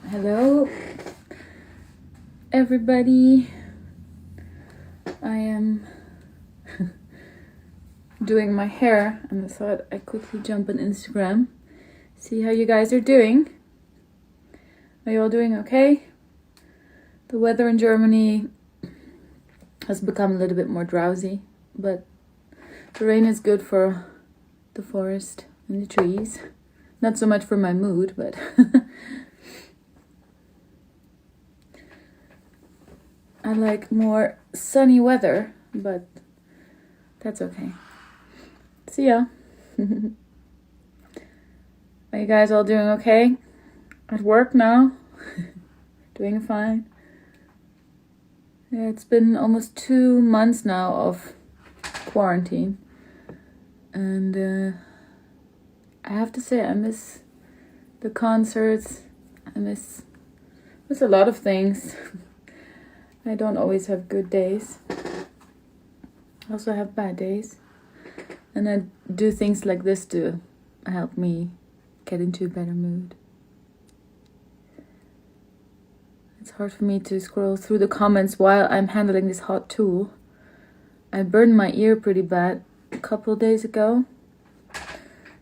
Hello, everybody. I am doing my hair and I thought I'd quickly jump on Instagram, see how you guys are doing. Are you all doing okay? The weather in Germany has become a little bit more drowsy, but the rain is good for the forest and the trees. Not so much for my mood, but I like more sunny weather, but that's okay. See ya. Are you guys all doing okay? At work now? Doing fine? Yeah, it's been almost 2 months now of quarantine. And I have to say I miss the concerts. I miss a lot of things. I don't always have good days. I also have bad days. And I do things like this to help me get into a better mood. It's hard for me to scroll through the comments while I'm handling this hot tool. I burned my ear pretty bad a couple of days ago.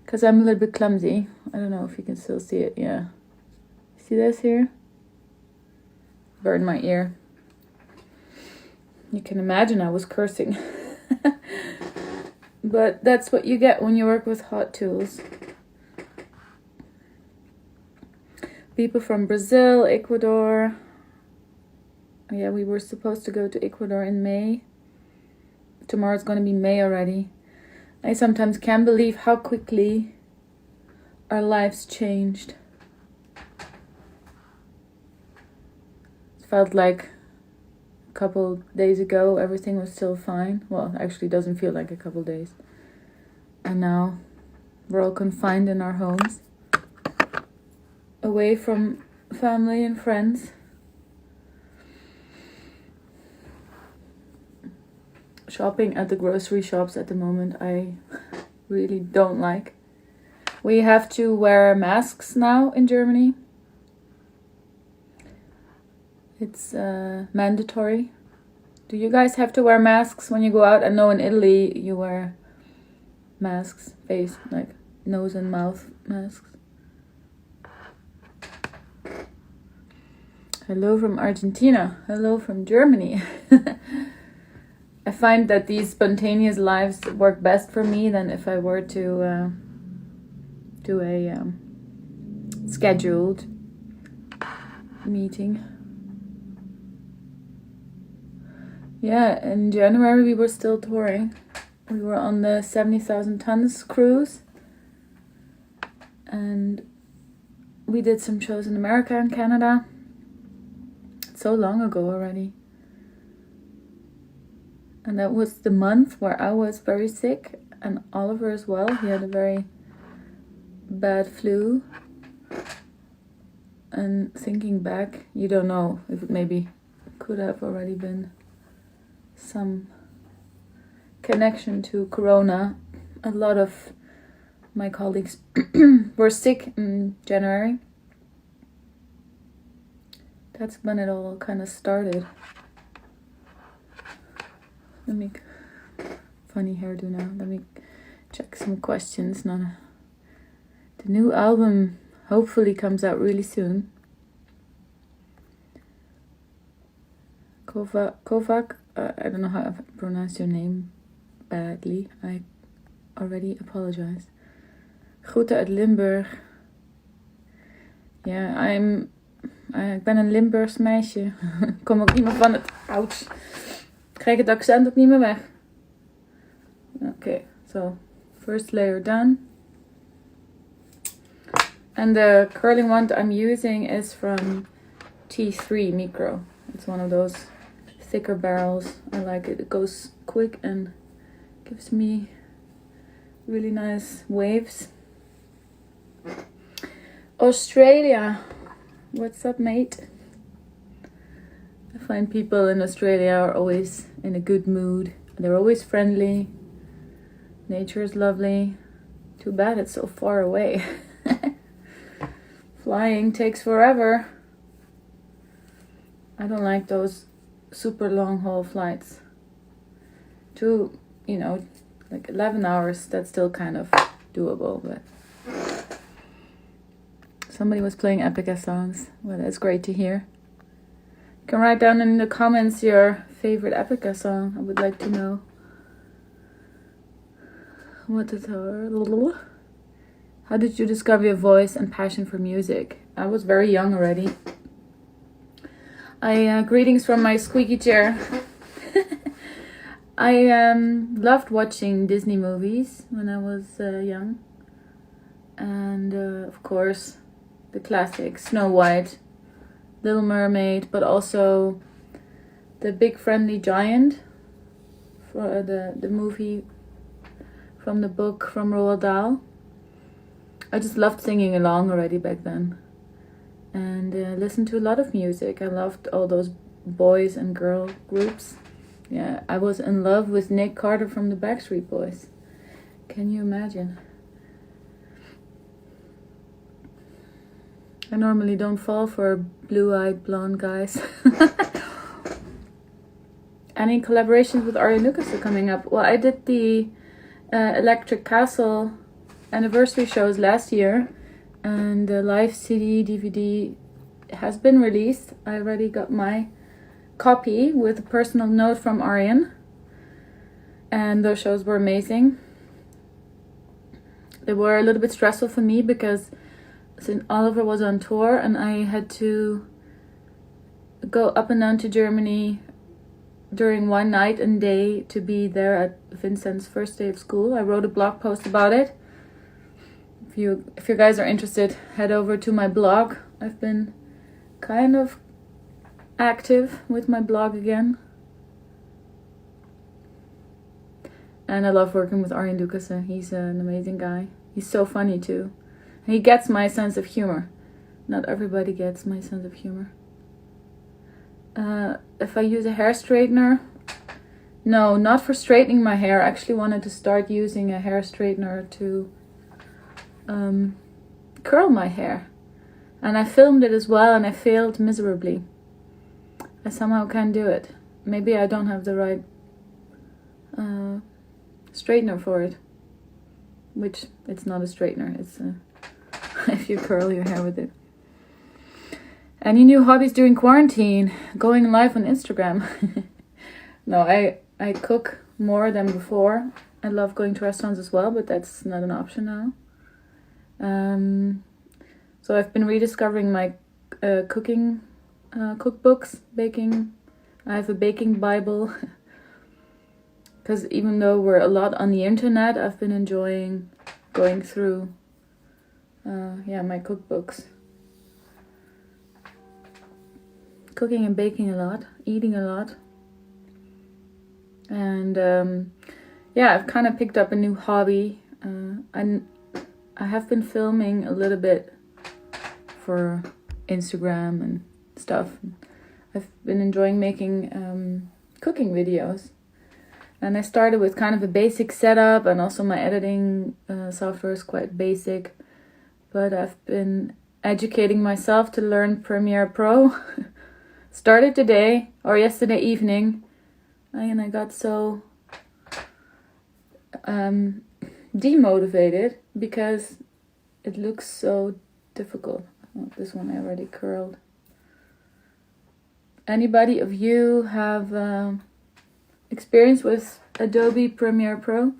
Because I'm a little bit clumsy. I don't know if you can still see it. Yeah. See this here? Burned my ear. You can imagine I was cursing. But that's what you get when you work with hot tools. People from Brazil, Ecuador. Yeah, we were supposed to go to Ecuador in May. Tomorrow's going to be May already. I sometimes can't believe how quickly our lives changed. It felt like a couple days ago everything was still fine. Well, actually it doesn't feel like a couple days. And now we're all confined in our homes, away from family and friends. Shopping at the grocery shops at the moment I really don't like. We have to wear masks now in Germany. It's mandatory. Do you guys have to wear masks when you go out? I know in Italy you wear masks, face, like nose and mouth masks. Hello from Argentina. Hello from Germany. I find that these spontaneous lives work best for me than if I were to do a scheduled meeting. Yeah, in January we were still touring. We were on the 70,000 tons cruise. And we did some shows in America and Canada. So long ago already. And that was the month where I was very sick. And Oliver as well. He had a very bad flu. And thinking back, you don't know if it maybe could have already been some connection to Corona. A lot of my colleagues were sick in January. That's when it all kind of started. Funny hairdo now. Let me check some questions. The new album hopefully comes out really soon. Kovac, I don't know how I pronounce your name badly. I already apologize. Groeten uit Limburg. Ja, ik ben een Limburgs meisje. Ik kom ook niet meer van het... Ouch. Ik krijg het accent ook niet meer weg. Okay, so first layer done. And the curling wand I'm using is from T3 Micro. It's one of those thicker barrels. I like it. It goes quick and gives me really nice waves. Australia. What's up, mate? I find people in Australia are always in a good mood. They're always friendly. Nature is lovely. Too bad it's so far away. Flying takes forever. I don't like those super long haul flights. Like 11 hours, that's still kind of doable, but somebody was playing Epica songs. Well, that's great to hear. You can write down in the comments your favorite Epica song. I would like to know. How did you discover your voice and passion for music? I was very young already. Greetings from my squeaky chair. I loved watching Disney movies when I was young. And of course, the classics, Snow White, Little Mermaid, but also The Big Friendly Giant, for the movie from the book from Roald Dahl. I just loved singing along already back then. And listened to a lot of music. I loved all those boys and girl groups. Yeah, I was in love with Nick Carter from the Backstreet Boys. Can you imagine? I normally don't fall for blue-eyed blonde guys. Any collaborations with Ari Lucas are coming up? Well, I did the Electric Castle anniversary shows last year, and the live CD, DVD has been released. I already got my copy with a personal note from Arian, and those shows were amazing. They were a little bit stressful for me because since Oliver was on tour and I had to go up and down to Germany during one night and day to be there at Vincent's first day of school. I wrote a blog post about it. If you guys are interested, head over to my blog. I've been kind of active with my blog again. And I love working with Arjen Lucassen. He's an amazing guy. He's so funny too. And he gets my sense of humor. Not everybody gets my sense of humor. If I use a hair straightener, no, not for straightening my hair. I actually wanted to start using a hair straightener to curl my hair. And I filmed it as well and I failed miserably. I somehow can't do it. Maybe I don't have the right straightener for it. Which, it's not a straightener. It's if you curl your hair with it. Any new hobbies during quarantine? Going live on Instagram. No, I cook more than before. I love going to restaurants as well, but that's not an option now. So I've been rediscovering my cooking cookbooks, baking. I have a baking Bible. Because even though we're a lot on the internet, I've been enjoying going through my cookbooks. Cooking and baking a lot, eating a lot. And I've kind of picked up a new hobby. I have been filming a little bit for Instagram and stuff. I've been enjoying making cooking videos. And I started with kind of a basic setup, and also my editing software is quite basic. But I've been educating myself to learn Premiere Pro. Started today or yesterday evening, and I got so demotivated because it looks so difficult. Oh, this one I already curled. Anybody of you have experience with Adobe Premiere Pro?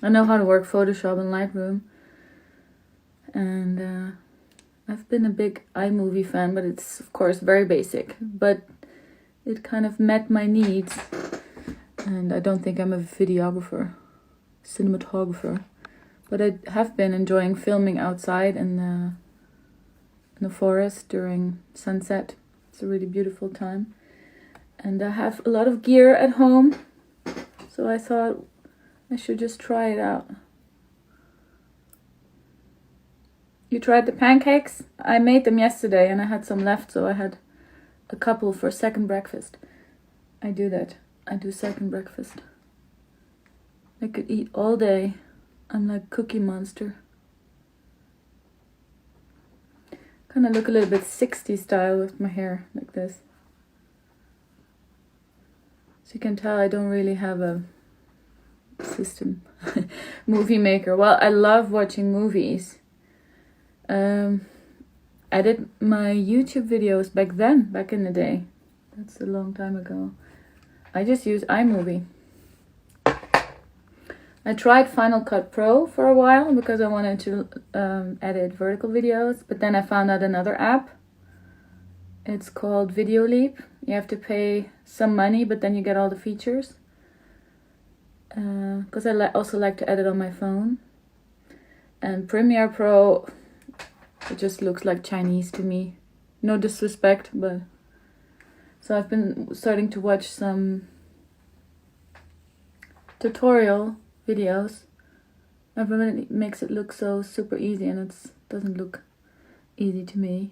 I know how to work Photoshop and Lightroom, and I've been a big iMovie fan, but it's of course very basic, but it kind of met my needs. And I don't think I'm a videographer, cinematographer, but I have been enjoying filming outside in the forest during sunset. It's a really beautiful time. And I have a lot of gear at home, so I thought I should just try it out. You tried the pancakes? I made them yesterday and I had some left, so I had a couple for second breakfast. I do that. I do second breakfast. I could eat all day. I'm like Cookie Monster. Kind of look a little bit 60s style with my hair like this. So you can tell I don't really have a system. Movie maker. Well, I love watching movies. I did my YouTube videos back in the day. That's a long time ago. I just use iMovie. I tried Final Cut Pro for a while because I wanted to edit vertical videos, but then I found out another app. It's called Video Leap. You have to pay some money, but then you get all the features. Because I also like to edit on my phone. And Premiere Pro, it just looks like Chinese to me. No disrespect, but... So I've been starting to watch some tutorial videos. Everybody makes it look so super easy, and it doesn't look easy to me.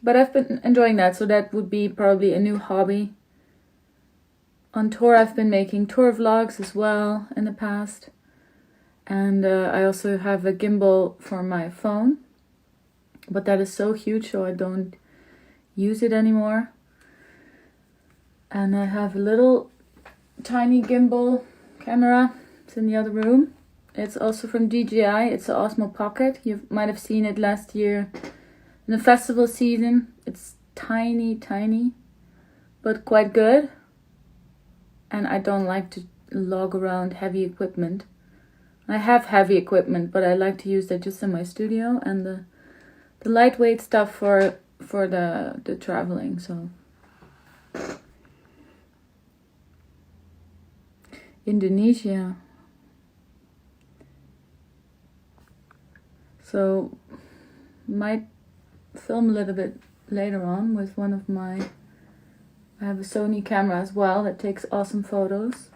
But I've been enjoying that, so that would be probably a new hobby. On tour, I've been making tour vlogs as well in the past. And I also have a gimbal for my phone. But that is so huge, so I don't use it anymore. And I have a little tiny gimbal camera. It's in the other room. It's also from DJI. It's an Osmo Pocket. You might have seen it last year in the festival season. It's tiny, but quite good. And I don't like to lug around heavy equipment. I have heavy equipment, but I like to use that just in my studio, and the lightweight stuff for the traveling. So Indonesia. So might film a little bit later on with one of my... I have a Sony camera as well that takes awesome photos.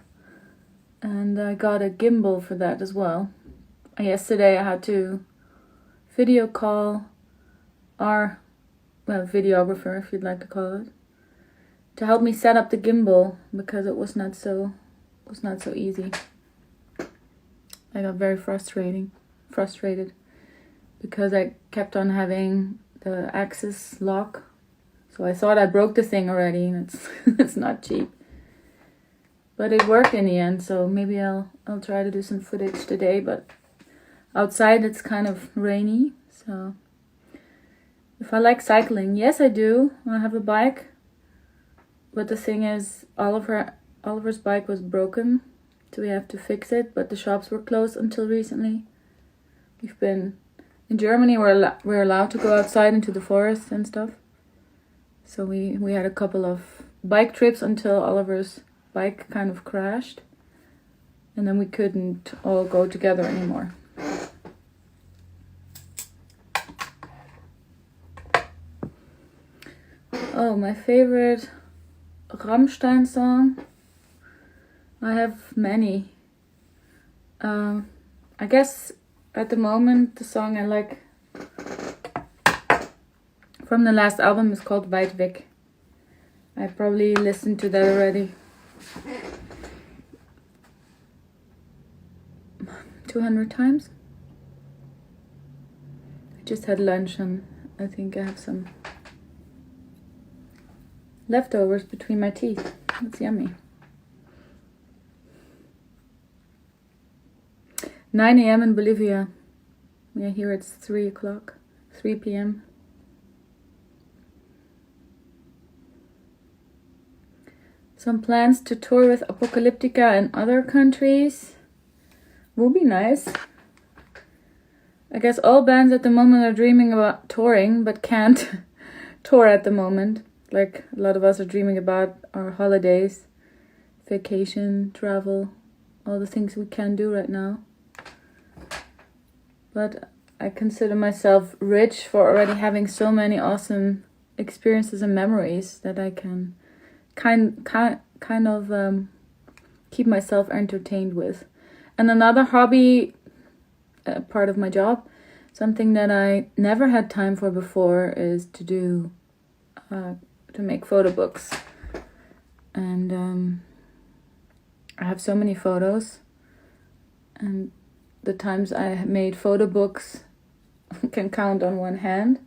And I got a gimbal for that as well. Yesterday I had to video call our videographer, if you'd like to call it, to help me set up the gimbal because it was not so easy. I got very frustrated because I kept on having the axis lock. So I thought I broke the thing already, and it's not cheap. But it worked in the end, so maybe I'll try to do some footage today. But outside it's kind of rainy, so if I like cycling, yes I do. I have a bike, but the thing is, Oliver's bike was broken, so we have to fix it. But the shops were closed until recently. We've been in Germany. We're allowed to go outside into the forest and stuff. So we had a couple of bike trips until Oliver's bike kind of crashed, and then we couldn't all go together anymore. Oh, my favorite Rammstein song. I have many. I guess at the moment the song I like from the last album is called Weit Weg. I probably listened to that already 200 times. I just had lunch and I think I have some leftovers between my teeth. That's yummy. 9 a.m. in Bolivia. Yeah, here it's 3 p.m. Some plans to tour with Apocalyptica in other countries. Will be nice. I guess all bands at the moment are dreaming about touring, but can't tour at the moment. Like a lot of us are dreaming about our holidays, vacation, travel, all the things we can do right now. But I consider myself rich for already having so many awesome experiences and memories that I can kind of keep myself entertained with. And another hobby, part of my job, something that I never had time for before, is to make photo books. And I have so many photos, and the times I have made photo books can count on one hand,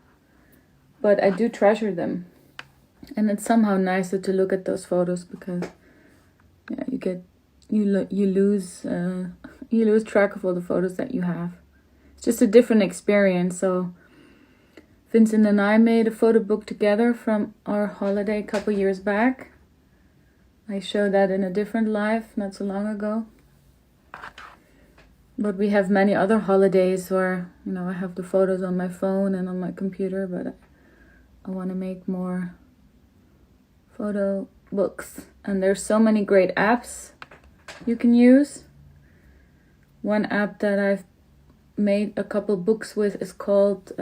but I do treasure them. And it's somehow nicer to look at those photos because you lose track of all the photos that you have. It's just a different experience. So Vincent and I made a photo book together from our holiday a couple years back. I showed that in a different live not so long ago. But we have many other holidays where, I have the photos on my phone and on my computer, but I want to make more photo books. And there's so many great apps you can use. One app that I've made a couple books with is called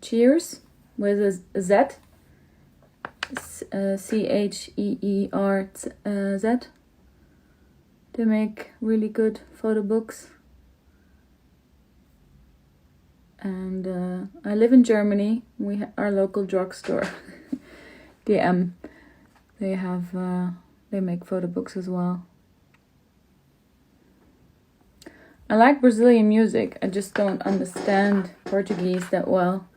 Cheers, with a Z. CHEERZ. They make really good photo books. And I live in Germany. We our local drugstore, DM. They make photo books as well. I like Brazilian music. I just don't understand Portuguese that well.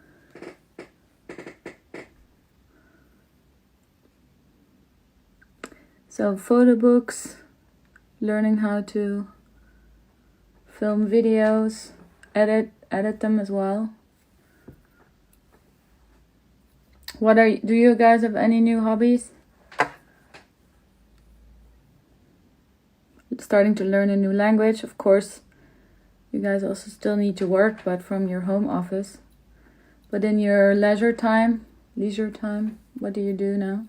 So photo books, learning how to film videos, edit them as well. Do you guys have any new hobbies? Starting to learn a new language, of course. You guys also still need to work, but from your home office. But in your leisure time, what do you do now?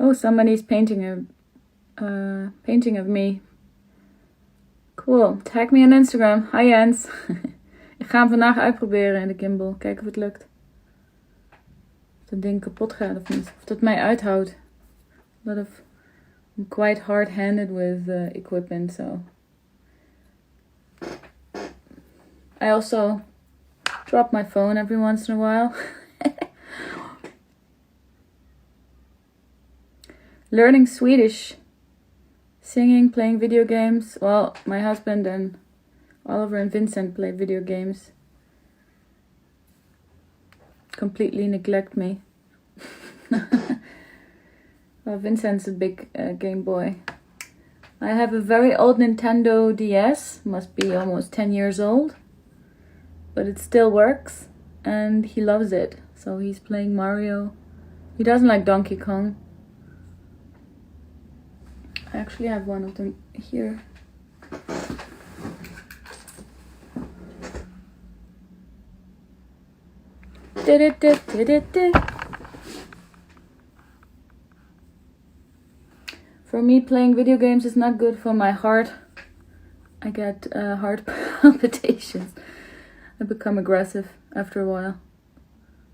Oh, somebody's painting a painting of me. Cool. Tag me on Instagram. Hi Jens. Ik ga hem vandaag uitproberen in de gimbal. Kijken of het lukt. Of dat ding kapot gaat of niet. Of dat mij uithoudt. I'm quite hard-handed with equipment, so. I also drop my phone every once in a while. Learning Swedish, singing, playing video games. Well, my husband and Oliver and Vincent play video games. Completely neglect me. Well, Vincent's a big Game Boy. I have a very old Nintendo DS, must be almost 10 years old, but it still works and he loves it. So he's playing Mario. He doesn't like Donkey Kong. I actually have one of them here. For me, playing video games is not good for my heart. I get heart palpitations. I become aggressive after a while.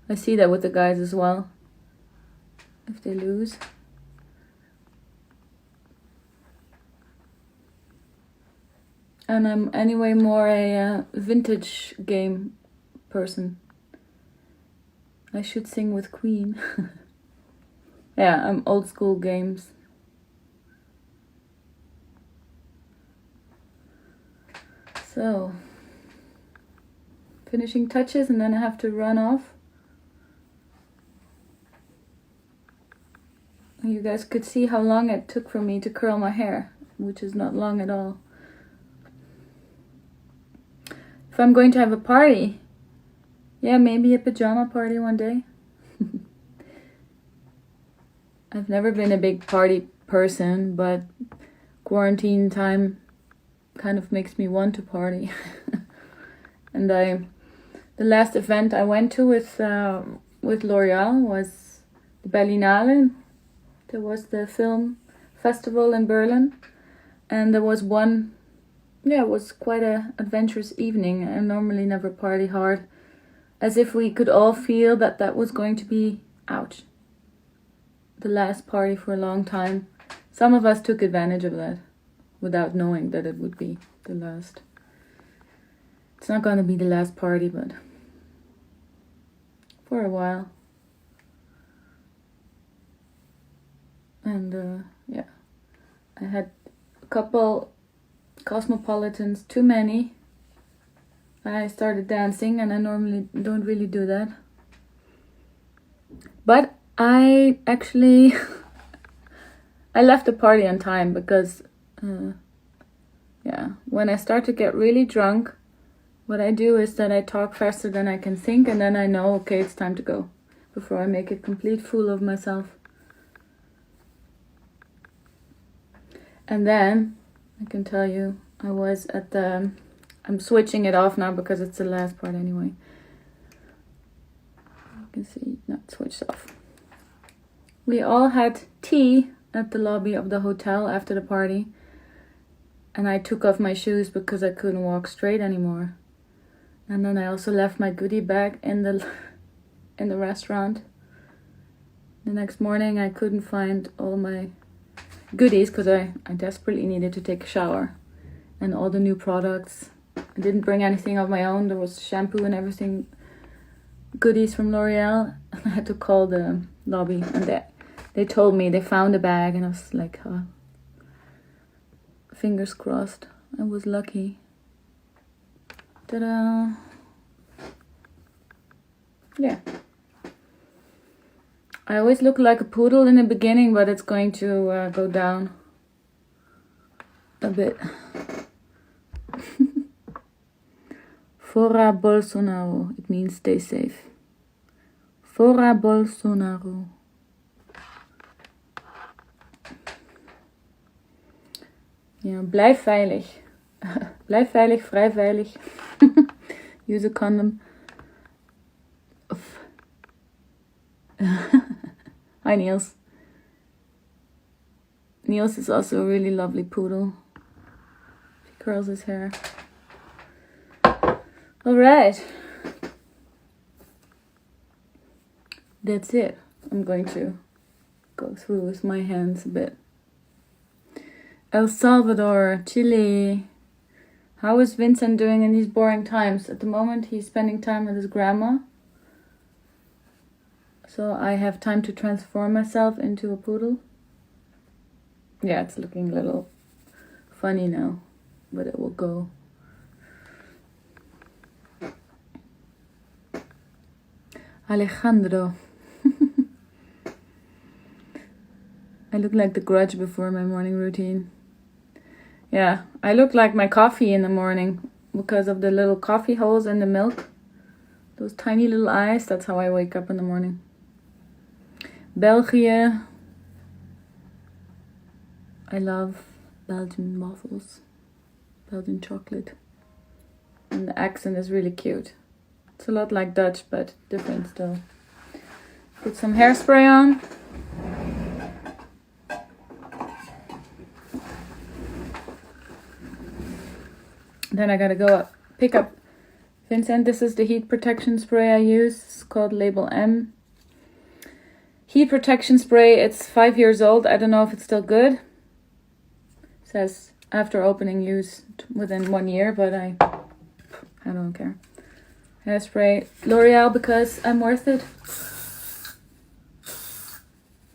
I see that with the guys as well. If they lose. And I'm anyway more a vintage game person. I should sing with Queen. Yeah, I'm old school games. So, finishing touches and then I have to run off. You guys could see how long it took for me to curl my hair, which is not long at all. If I'm going to have a party, yeah, maybe a pajama party one day. I've never been a big party person, but quarantine time kind of makes me want to party. And the last event I went to with L'Oreal was the Berlinale. There was the film festival in Berlin, and there was one. Yeah, it was quite an adventurous evening. I normally never party hard, as if we could all feel that that was going to be, ouch, the last party for a long time. Some of us took advantage of that without knowing that it would be the last. It's not going to be the last party, but for a while. And yeah, I had a couple Cosmopolitans, too many. I started dancing and I normally don't really do that. But I actually I left the party on time because when I start to get really drunk, what I do is that I talk faster than I can think, and then I know, okay, it's time to go before I make a complete fool of myself. And then I can tell you, I was at the, I'm switching it off now because it's the last part anyway. You can see, not switched off. We all had tea at the lobby of the hotel after the party. And I took off my shoes because I couldn't walk straight anymore. And then I also left my goodie bag in the restaurant. The next morning I couldn't find all my goodies because I desperately needed to take a shower. And all the new products. I didn't bring anything of my own. There was shampoo and everything. Goodies from L'Oreal. I had to call the lobby and they told me they found a bag, and I was like, oh, fingers crossed. I was lucky. Ta-da! Yeah. I always look like a poodle in the beginning, but it's going to go down a bit. Fora Bolsonaro. It means stay safe. Fora Bolsonaro. Ja, blijf veilig. Blijf veilig, vrij veilig. Use a condom. Hi Niels. Niels is also a really lovely poodle. He curls his hair. Alright. That's it. I'm going to go through with my hands a bit. El Salvador, Chile. How is Vincent doing in these boring times? At the moment, he's spending time with his grandma. So I have time to transform myself into a poodle. Yeah, it's looking a little funny now, but it will go. Alejandro. I look like the Grudge before my morning routine. Yeah, I look like my coffee in the morning because of the little coffee holes in the milk. Those tiny little eyes, that's how I wake up in the morning. België. I love Belgian waffles. Belgian chocolate. And the accent is really cute. It's a lot like Dutch, but different still. Put some hairspray on. Then I gotta go pick up Vincent. This is the heat protection spray I use. It's called Label M. Heat protection spray. It's 5 years old. I don't know if it's still good. It says after opening use within 1 year, but I don't care. Hairspray. L'Oreal because I'm worth it.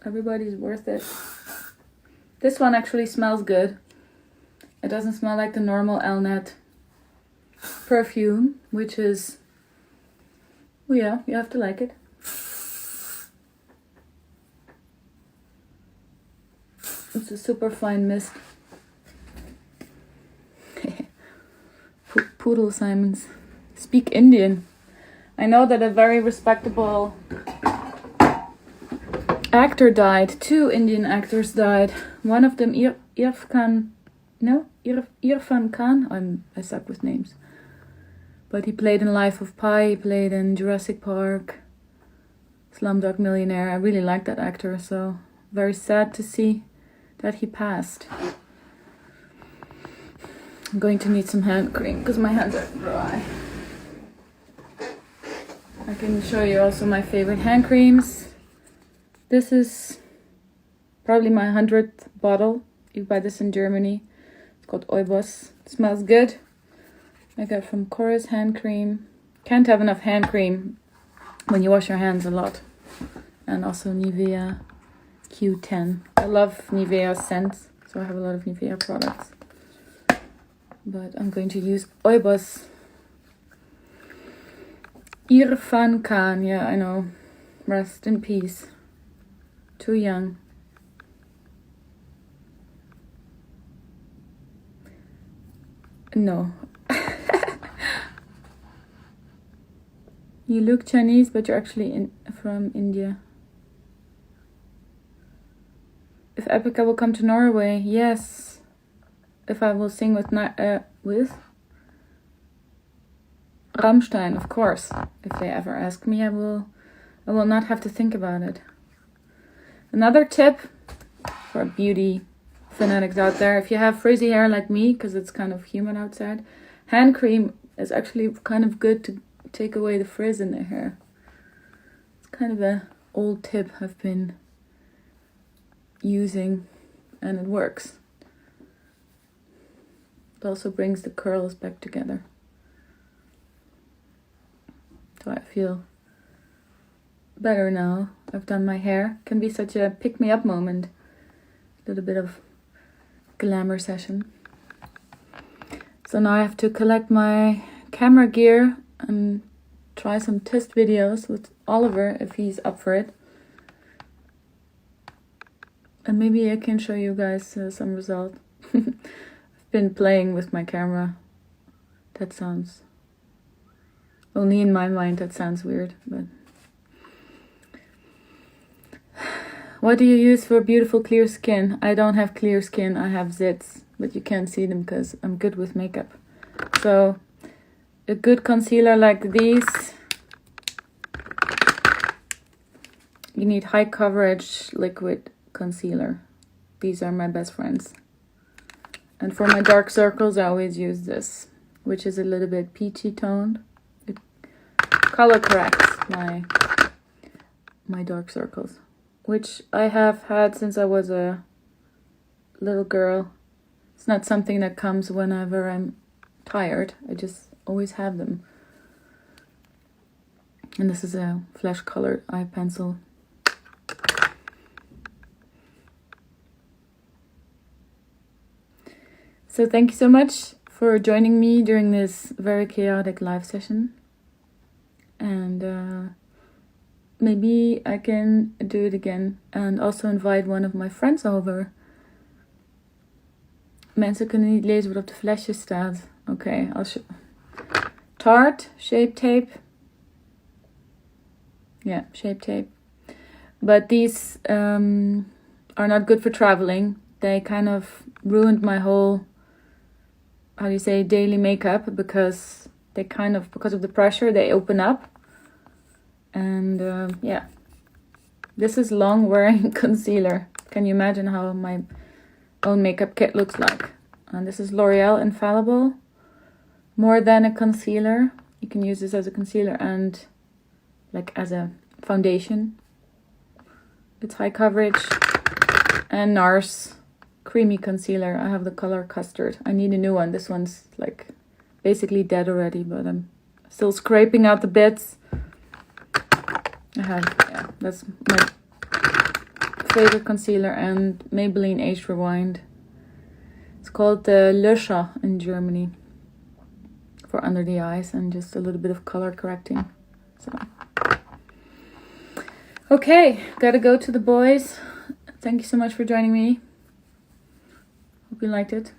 Everybody's worth it. This one actually smells good. It doesn't smell like the normal Elnet perfume, which is, well, yeah, you have to like it. It's a super fine mist. Poodle Simons. Speak Indian. I know that a very respectable actor died. 2 Indian actors died. One of them, Irfan Khan. I suck with names. But he played in Life of Pi, he played in Jurassic Park, Slumdog Millionaire. I really like that actor, so very sad to see that he passed. I'm going to need some hand cream because my hands are dry. I can show you also my favorite hand creams. This is probably my 100th bottle. You buy this in Germany. It's called Oibos. It smells good. I got from Chorus hand cream. Can't have enough hand cream when you wash your hands a lot. And also Nivea Q10. I love Nivea scents, so I have a lot of Nivea products. but I'm going to use Oibos. Irfan Khan, yeah, I know. Rest in peace. Too young. No. You look Chinese, but you're actually from India. If Epica will come to Norway, yes. If I will sing with Rammstein, of course. If they ever ask me, I will not have to think about it. Another tip for beauty fanatics out there: if you have frizzy hair like me, because it's kind of humid outside, hand cream is actually kind of good to take away the frizz in the hair. It's kind of a old tip I've been using, and it works. It also brings the curls back together. So I feel better now. I've done my hair. Can be such a pick-me-up moment. A little bit of glamour session. So now I have to collect my camera gear and try some test videos with Oliver if he's up for it. And maybe I can show you guys some result. I've been playing with my camera. That sounds... Only in my mind that sounds weird, but... What do you use for beautiful clear skin? I don't have clear skin, I have zits, but you can't see them because I'm good with makeup. So, a good concealer like these. You need high coverage liquid concealer. These are my best friends. And for my dark circles, I always use this, which is a little bit peachy toned. It color corrects my dark circles, which I have had since I was a little girl. It's not something that comes whenever I'm tired. I just always have them. And this is a flesh colored eye pencil. So thank you so much for joining me during this very chaotic live session. And maybe I can do it again and also invite one of my friends over. Mensen kunnen niet lezen wat op de flesje staat. Oké, Tarte, Shape Tape. Yeah, Shape Tape. But these are not good for traveling. They kind of ruined my whole, how do you say, daily makeup, because they kind of, because of the pressure, they open up. And yeah, this is long wearing concealer. Can you imagine how my own makeup kit looks like? And this is L'Oreal Infallible. More than a concealer. You can use this as a concealer and like as a foundation. It's high coverage. And NARS creamy concealer. I have the color Custard. I need a new one. This one's like basically dead already, but I'm still scraping out the bits. Yeah, that's my favorite concealer, and Maybelline Age Rewind. It's called the Löscher in Germany for under the eyes and just a little bit of color correcting. So, okay, gotta go to the boys. Thank you so much for joining me. Hope you liked it.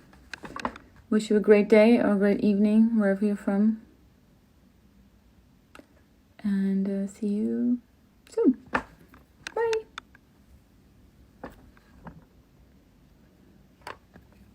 Wish you a great day or a great evening wherever you're from. And see you soon.